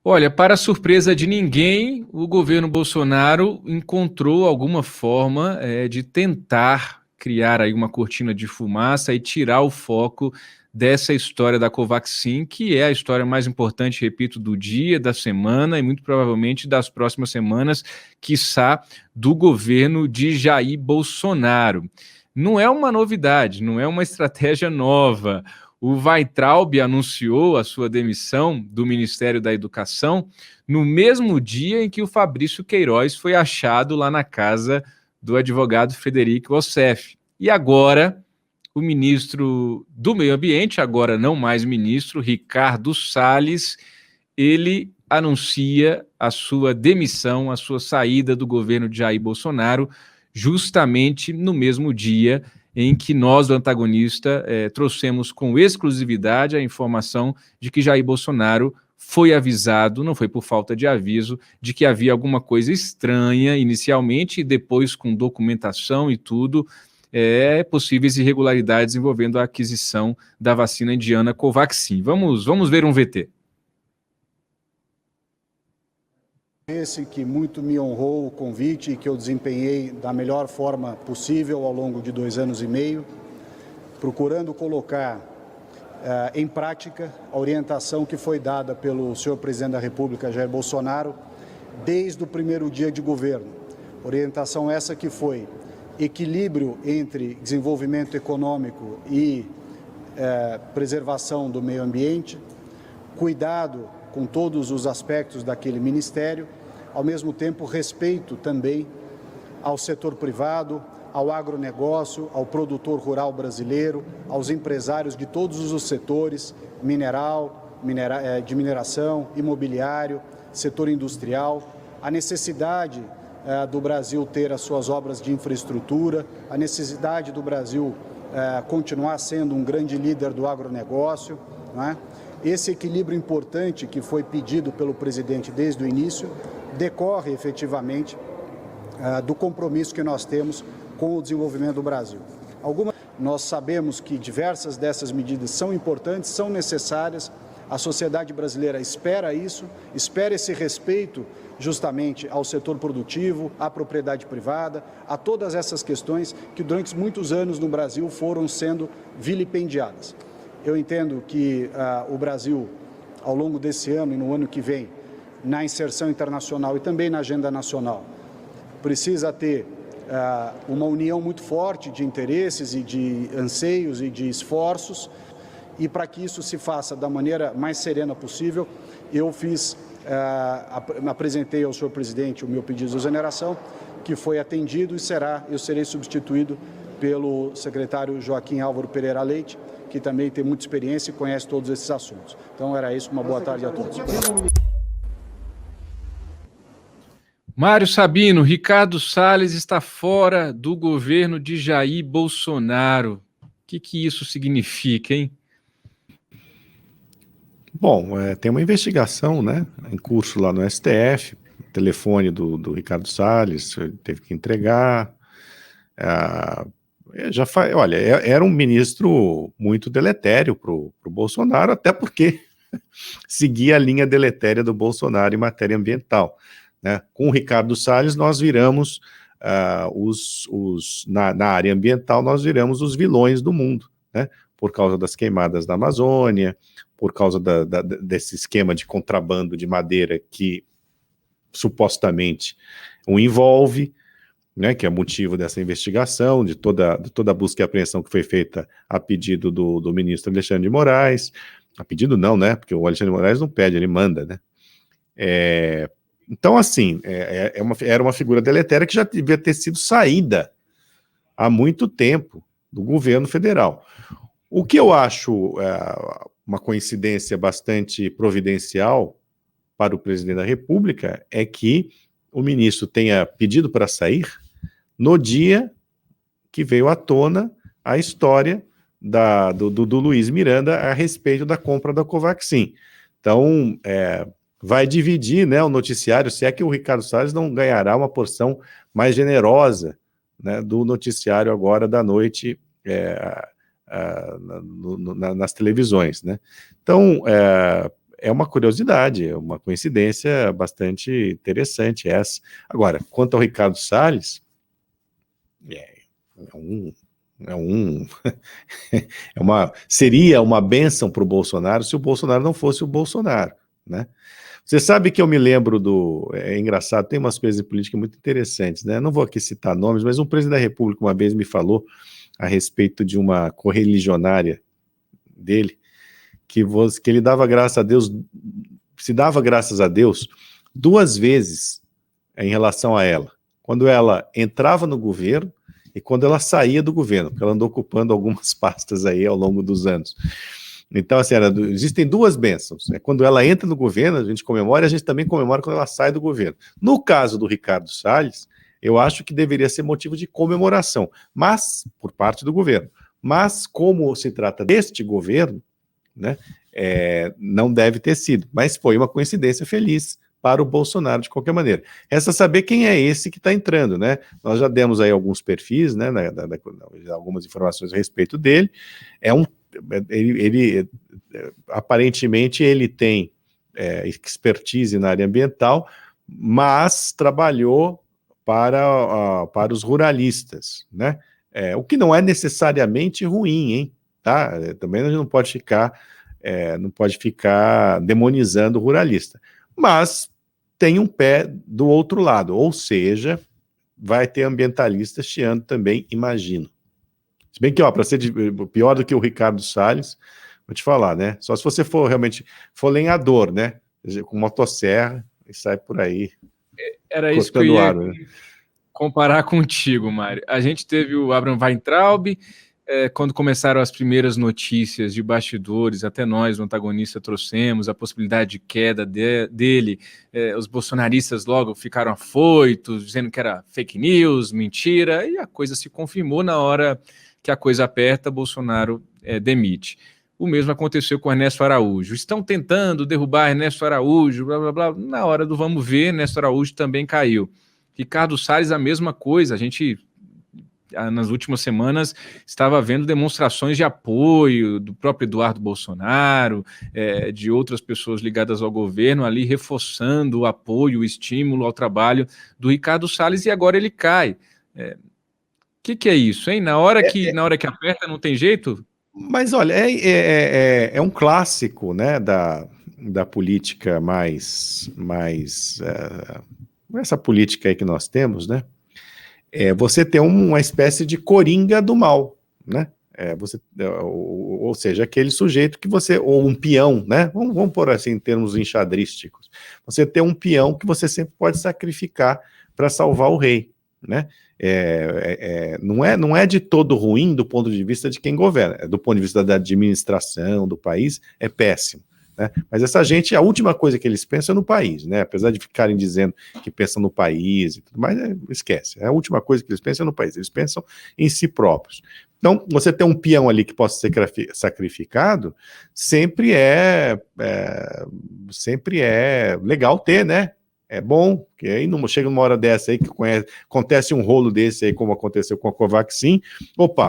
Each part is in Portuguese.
Olha, para surpresa de ninguém, o governo Bolsonaro encontrou alguma forma de tentar criar aí uma cortina de fumaça e tirar o foco dessa história da Covaxin, que é a história mais importante, repito, do dia, da semana e muito provavelmente das próximas semanas, quiçá do governo de Jair Bolsonaro. Não é uma novidade, não é uma estratégia nova. O Weintraub anunciou a sua demissão do Ministério da Educação no mesmo dia em que o Fabrício Queiroz foi achado lá na casa do advogado Frederico Ossef. E agora, o ministro do Meio Ambiente, agora não mais ministro, Ricardo Salles, ele anuncia a sua demissão, a sua saída do governo de Jair Bolsonaro, justamente no mesmo dia em que nós, do Antagonista, trouxemos com exclusividade a informação de que Jair Bolsonaro foi avisado, não foi por falta de aviso, de que havia alguma coisa estranha inicialmente e depois com documentação e tudo, possíveis irregularidades envolvendo a aquisição da vacina indiana Covaxin. Vamos ver um VT. Esse que muito me honrou o convite e que eu desempenhei da melhor forma possível ao longo de 2 anos e meio, procurando colocar em prática a orientação que foi dada pelo senhor presidente da República, Jair Bolsonaro, desde o primeiro dia de governo. Orientação essa que foi equilíbrio entre desenvolvimento econômico e preservação do meio ambiente, cuidado com todos os aspectos daquele ministério, ao mesmo tempo respeito também ao setor privado, ao agronegócio, ao produtor rural brasileiro, aos empresários de todos os setores, de mineração, imobiliário, setor industrial, a necessidade do Brasil ter as suas obras de infraestrutura, a necessidade do Brasil continuar sendo um grande líder do agronegócio, não é? Esse equilíbrio importante que foi pedido pelo presidente desde o início decorre efetivamente do compromisso que nós temos com o desenvolvimento do Brasil. Nós sabemos que diversas dessas medidas são importantes, são necessárias, a sociedade brasileira espera isso, espera esse respeito justamente ao setor produtivo, à propriedade privada, a todas essas questões que durante muitos anos no Brasil foram sendo vilipendiadas. Eu entendo que o Brasil, ao longo desse ano e no ano que vem, na inserção internacional e também na agenda nacional, precisa ter uma união muito forte de interesses e de anseios e de esforços, e para que isso se faça da maneira mais serena possível, eu apresentei ao senhor presidente o meu pedido de exoneração, que foi atendido e eu serei substituído pelo secretário Joaquim Álvaro Pereira Leite, que também tem muita experiência e conhece todos esses assuntos. Então era isso, uma boa tarde a todos. Mário Sabino, Ricardo Salles está fora do governo de Jair Bolsonaro. O que isso significa, hein? Bom, tem uma investigação, né, em curso lá no STF, o telefone do Ricardo Salles, teve que entregar. Olha, era um ministro muito deletério para o Bolsonaro, até porque seguia a linha deletéria do Bolsonaro em matéria ambiental, né? Com o Ricardo Salles, nós viramos, na área ambiental, nós viramos os vilões do mundo, né? Por causa das queimadas da Amazônia, por causa desse esquema de contrabando de madeira que supostamente o envolve, né, que é motivo dessa investigação, de toda a busca e apreensão que foi feita a pedido do ministro Alexandre de Moraes. A pedido não, né, porque o Alexandre de Moraes não pede, ele manda, né. Então, assim, era uma figura deletéria que já devia ter sido saída há muito tempo do governo federal. O que eu acho uma coincidência bastante providencial para o presidente da República é que o ministro tenha pedido para sair no dia que veio à tona a história do Luiz Miranda a respeito da compra da Covaxin. Então, vai dividir, né, o noticiário, se é que o Ricardo Salles não ganhará uma porção mais generosa, né, do noticiário agora da noite nas televisões, né? Então, é uma curiosidade, é uma coincidência bastante interessante essa. Agora, quanto ao Ricardo Salles, seria uma bênção para o Bolsonaro se o Bolsonaro não fosse o Bolsonaro, né? Você sabe que eu me lembro é engraçado, tem umas coisas em política muito interessantes, né? Não vou aqui citar nomes, mas um presidente da República uma vez me falou a respeito de uma correligionária dele, que ele dava graças a Deus, se dava graças a Deus 2 vezes em relação a ela. Quando ela entrava no governo e quando ela saía do governo, porque ela andou ocupando algumas pastas aí ao longo dos anos. Então, assim, existem 2 bênçãos. Quando ela entra no governo, a gente comemora, e a gente também comemora quando ela sai do governo. No caso do Ricardo Salles, eu acho que deveria ser motivo de comemoração, mas por parte do governo. Mas, como se trata deste governo, né, não deve ter sido. Mas foi uma coincidência feliz para o Bolsonaro, de qualquer maneira. Resta saber quem é esse que está entrando, né? Nós já demos aí alguns perfis, né, algumas informações a respeito dele. Aparentemente ele tem expertise na área ambiental, mas trabalhou para os ruralistas, né? O que não é necessariamente ruim, hein? Tá? Também a gente não pode ficar demonizando o ruralista, mas tem um pé do outro lado, ou seja, vai ter ambientalistas chiando também, imagino. Se bem que, para ser pior do que o Ricardo Salles, vou te falar, né? Só se você realmente for lenhador, né? Com motosserra e sai por aí. Era isso que eu ia comparar contigo, Mário. A gente teve o Abraham Weintraub, quando começaram as primeiras notícias de bastidores, até nós, o antagonista, trouxemos a possibilidade de queda dele, os bolsonaristas logo ficaram afoitos, dizendo que era fake news, mentira, e a coisa se confirmou. Na hora que a coisa aperta, Bolsonaro demite. O mesmo aconteceu com Ernesto Araújo. Estão tentando derrubar Ernesto Araújo, blá, blá, blá. Na hora do vamos ver, Ernesto Araújo também caiu. Ricardo Salles, a mesma coisa. A gente, nas últimas semanas, estava vendo demonstrações de apoio do próprio Eduardo Bolsonaro, de outras pessoas ligadas ao governo, ali reforçando o apoio, o estímulo ao trabalho do Ricardo Salles, e agora ele cai. Que é isso, hein? Na hora que aperta, não tem jeito? Mas olha, é um clássico, né, da política essa política aí que nós temos, né? Você tem uma espécie de coringa do mal, né? Ou seja, aquele sujeito que ou um peão, né? Vamos pôr assim em termos enxadrísticos. Você tem um peão que você sempre pode sacrificar para salvar o rei, né? Não é de todo ruim do ponto de vista de quem governa, do ponto de vista da administração do país, é péssimo, né? Mas essa gente, a última coisa que eles pensam é no país, né? Apesar de ficarem dizendo que pensam no país e tudo mais, esquece, a última coisa que eles pensam é no país, eles pensam em si próprios. Então, você ter um peão ali que possa ser sacrificado, sempre é legal ter, né? É bom, porque aí chega numa hora dessa aí que acontece um rolo desse aí, como aconteceu com a Covaxin,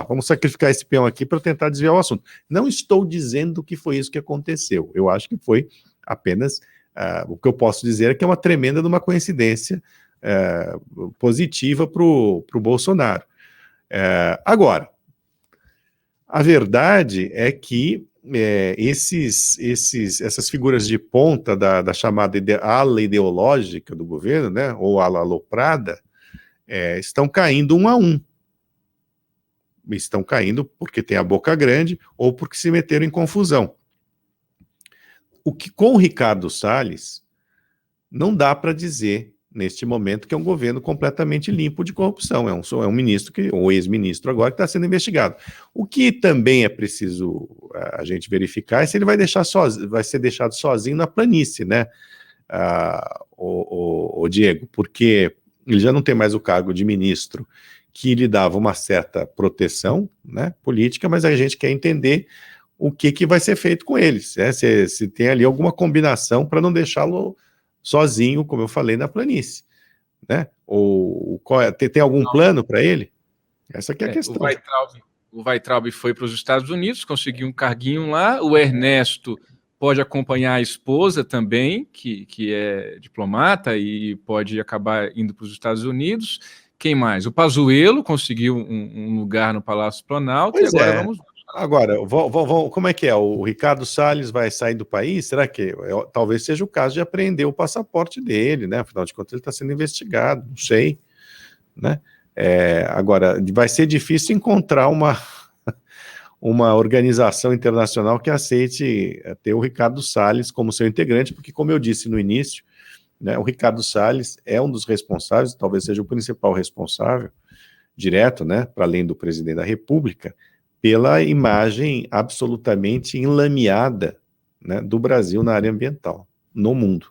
vamos sacrificar esse peão aqui para tentar desviar o assunto. Não estou dizendo que foi isso que aconteceu, eu acho que foi apenas, o que eu posso dizer é que é uma tremenda de uma coincidência positiva para o Bolsonaro. Agora, a verdade é que essas figuras de ponta da chamada ala ideológica do governo, né, ou ala aloprada, estão caindo um a um. Estão caindo porque tem a boca grande ou porque se meteram em confusão. O que com o Ricardo Salles não dá para dizer neste momento que é um governo completamente limpo de corrupção, é um ministro, ou ex-ministro agora, que está sendo investigado. O que também é preciso a gente verificar é se ele vai ser deixado sozinho na planície, né, o Diego, porque ele já não tem mais o cargo de ministro, que lhe dava uma certa proteção, né, política, mas a gente quer entender o que vai ser feito com eles, né, se tem ali alguma combinação para não deixá-lo sozinho, como eu falei, na planície, né? Tem algum plano para ele? Essa que é a questão. O Weintraub foi para os Estados Unidos, conseguiu um carguinho lá, o Ernesto pode acompanhar a esposa também, que é diplomata e pode acabar indo para os Estados Unidos. Quem mais? O Pazuello conseguiu um lugar no Palácio Planalto, Pois e agora é. vamos... Agora, como é que é? O Ricardo Salles vai sair do país? Será que talvez seja o caso de apreender o passaporte dele, né? Afinal de contas, ele está sendo investigado, não sei, né? Agora, vai ser difícil encontrar uma organização internacional que aceite ter o Ricardo Salles como seu integrante, porque, como eu disse no início, né, o Ricardo Salles é um dos responsáveis, talvez seja o principal responsável direto, né, para além do presidente da República, pela imagem absolutamente enlameada, né, do Brasil na área ambiental, no mundo.